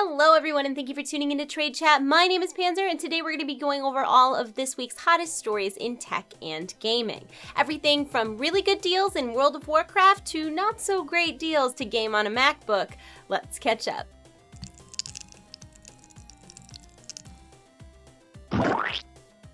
Hello everyone, and thank you for tuning into TradeChat. My name is Panzer, and today we're going to be going over all of this week's hottest stories in tech and gaming. Everything from really good deals in World of Warcraft to not so great deals to game on a MacBook. Let's catch up.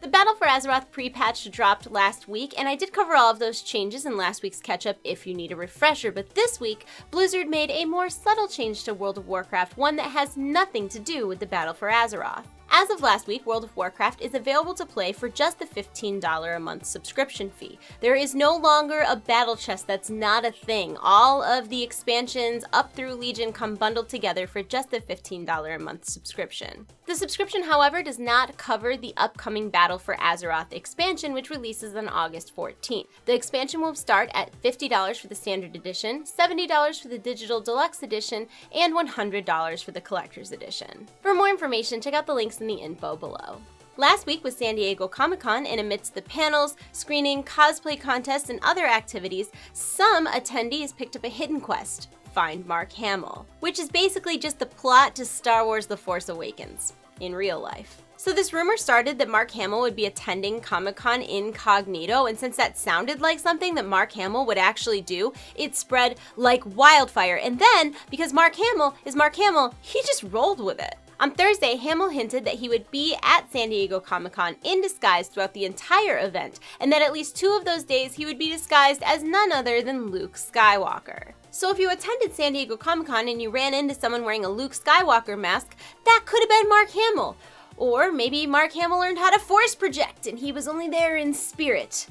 The Battle for Azeroth pre-patch dropped last week, and I did cover all of those changes in last week's catch-up if you need a refresher, but this week, Blizzard made a more subtle change to World of Warcraft, one that has nothing to do with the Battle for Azeroth. As of last week, World of Warcraft is available to play for just the $15 a month subscription fee. There is no longer a battle chest, that's not a thing. All of the expansions up through Legion come bundled together for just the $15 a month subscription. The subscription, however, does not cover the upcoming Battle for Azeroth expansion, which releases on August 14th. The expansion will start at $50 for the Standard Edition, $70 for the Digital Deluxe Edition, and $100 for the Collector's Edition. For more information, check out the links in the info below. Last week was San Diego Comic-Con, and amidst the panels, screening, cosplay contests, and other activities, some attendees picked up a hidden quest: find Mark Hamill, which is basically just the plot to Star Wars The Force Awakens in real life. So this rumor started that Mark Hamill would be attending Comic-Con incognito, and since that sounded like something that Mark Hamill would actually do, it spread like wildfire. And then, because Mark Hamill is Mark Hamill, he just rolled with it. On Thursday, Hamill hinted that he would be at San Diego Comic-Con in disguise throughout the entire event, and that at least 2 of those days he would be disguised as none other than Luke Skywalker. So if you attended San Diego Comic-Con and you ran into someone wearing a Luke Skywalker mask, that could have been Mark Hamill. Or maybe Mark Hamill learned how to force project and he was only there in spirit.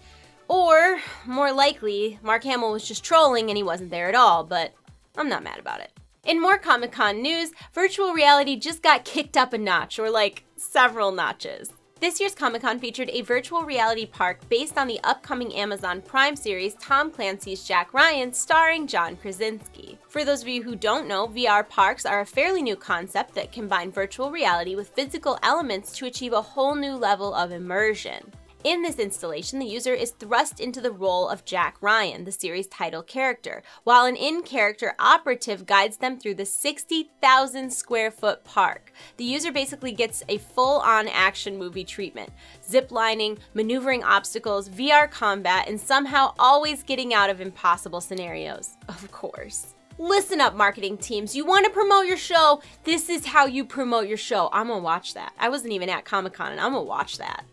Or, more likely, Mark Hamill was just trolling and he wasn't there at all, but I'm not mad about it. In more Comic-Con news, virtual reality just got kicked up a notch, or like several notches. This year's Comic-Con featured a virtual reality park based on the upcoming Amazon Prime series Tom Clancy's Jack Ryan, starring John Krasinski. For those of you who don't know, VR parks are a fairly new concept that combine virtual reality with physical elements to achieve a whole new level of immersion. In this installation, the user is thrust into the role of Jack Ryan, the series' title character, while an in-character operative guides them through the 60,000 square foot park. The user basically gets a full-on action movie treatment: ziplining, maneuvering obstacles, VR combat, and somehow always getting out of impossible scenarios. Of course. Listen up, marketing teams. You want to promote your show? This is how you promote your show. I'm gonna watch that. I wasn't even at Comic-Con and I'm gonna watch that.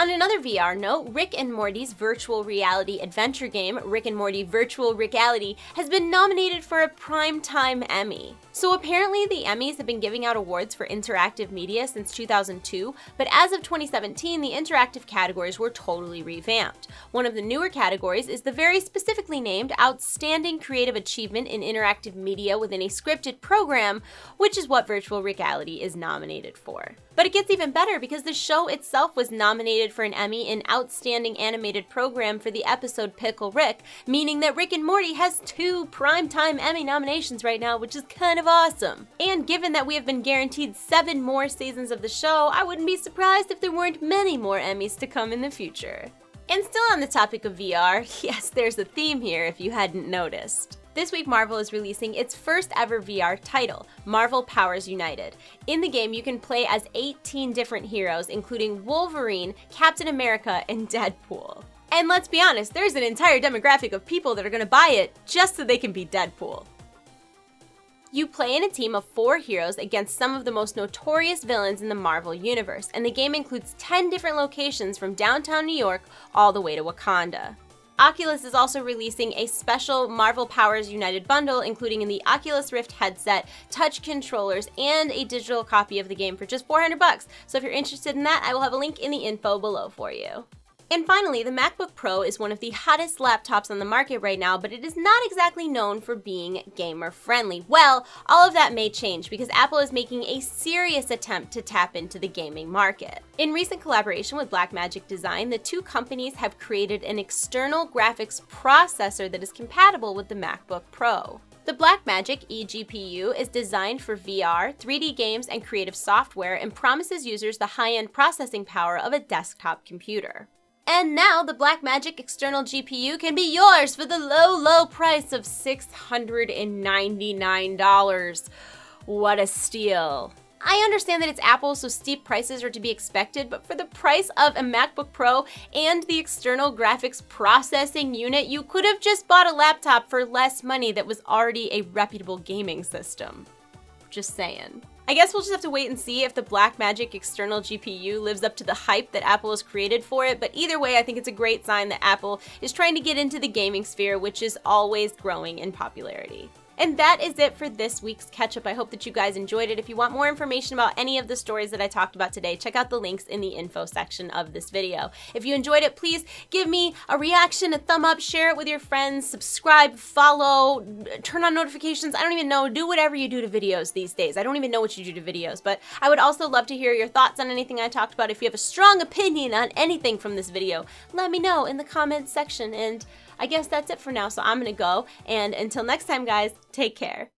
On another VR note, Rick and Morty's virtual reality adventure game, Rick and Morty Virtual Rickality, has been nominated for a Primetime Emmy. So apparently the Emmys have been giving out awards for interactive media since 2002, but as of 2017, the interactive categories were totally revamped. One of the newer categories is the very specifically named Outstanding Creative Achievement in Interactive Media within a Scripted Program, which is what Virtual Rickality is nominated for. But it gets even better because the show itself was nominated for an Emmy in Outstanding Animated Program for the episode Pickle Rick, meaning that Rick and Morty has 2 Primetime Emmy nominations right now, which is kind of awesome. And given that we have been guaranteed 7 more seasons of the show, I wouldn't be surprised if there weren't many more Emmys to come in the future. And still on the topic of VR, yes, there's a theme here if you hadn't noticed. This week, Marvel is releasing its first ever VR title, Marvel Powers United. In the game, you can play as 18 different heroes, including Wolverine, Captain America, and Deadpool. And let's be honest, there's an entire demographic of people that are gonna buy it just so they can be Deadpool. You play in a team of 4 heroes against some of the most notorious villains in the Marvel Universe, and the game includes 10 different locations from downtown New York all the way to Wakanda. Oculus is also releasing a special Marvel Powers United bundle, including in the Oculus Rift headset, touch controllers, and a digital copy of the game for just $400. So if you're interested in that, I will have a link in the info below for you. And finally, the MacBook Pro is one of the hottest laptops on the market right now, but it is not exactly known for being gamer-friendly. Well, all of that may change because Apple is making a serious attempt to tap into the gaming market. In recent collaboration with Blackmagic Design, the 2 companies have created an external graphics processor that is compatible with the MacBook Pro. The Blackmagic eGPU is designed for VR, 3D games, and creative software and promises users the high-end processing power of a desktop computer. And now the Blackmagic external GPU can be yours for the low, low price of $699. What a steal. I understand that it's Apple, so steep prices are to be expected, but for the price of a MacBook Pro and the external graphics processing unit, you could have just bought a laptop for less money that was already a reputable gaming system. Just saying. I guess we'll just have to wait and see if the Blackmagic external GPU lives up to the hype that Apple has created for it, but either way, I think it's a great sign that Apple is trying to get into the gaming sphere, which is always growing in popularity. And that is it for this week's catch-up. I hope that you guys enjoyed it. If you want more information about any of the stories that I talked about today, check out the links in the info section of this video. If you enjoyed it, please give me a reaction, a thumb up, share it with your friends, subscribe, follow, turn on notifications. I don't even know. Do whatever you do to videos these days. I don't even know what you do to videos, but I would also love to hear your thoughts on anything I talked about. If you have a strong opinion on anything from this video, let me know in the comments section. And I guess that's it for now, so I'm gonna go, and until next time, guys, take care.